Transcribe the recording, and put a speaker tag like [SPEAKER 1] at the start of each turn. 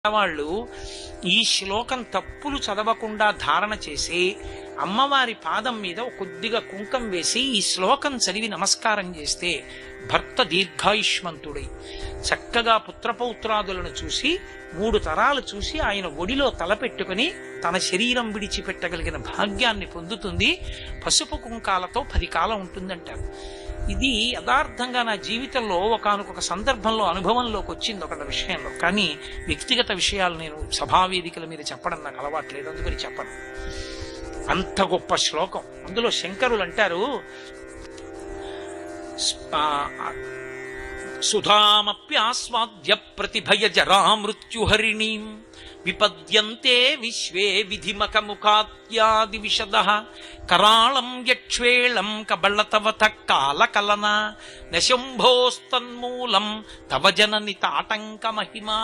[SPEAKER 1] వాళ్ళు ఈ శ్లోకం తప్పులు చదవకుండా ధారణ చేసి అమ్మవారి పాదం మీద కొద్దిగా కుంకం వేసి ఈ శ్లోకం చదివి నమస్కారం చేస్తే భర్త దీర్ఘాయుష్మంతుడై చక్కగా పుత్రపౌత్రాదులను చూసి 3 తరాలు చూసి ఆయన ఒడిలో తలపెట్టుకుని తన శరీరం విడిచిపెట్టగలిగిన భాగ్యాన్ని పొందుతుంది. పసుపు కుంకాలతో 10 కాలం ఉంటుందంటారు. ఇది యథార్థంగా నా జీవితంలో ఒకానొక సందర్భంలో అనుభవంలోకి వచ్చింది ఒక విషయంలో. కానీ వ్యక్తిగత విషయాలు నేను సభావేదికల మీద చెప్పడం నాకు అలవాట్లేదు, అందుకని చెప్పను. అంత గొప్ప శ్లోకం. అందులో శంకరులు అంటారు, సుధామప్యాస్వాద్య ప్రతిభయ జరామృత్యుహరిణీం విపద్యంతే విశ్వే విధిమకముఖాత్యాది విశదః కరాళం యక్ష్వేళం కబళతవత కాలకలన నశంభోస్తన్మూలం తవ జనని తాటంక మహిమా.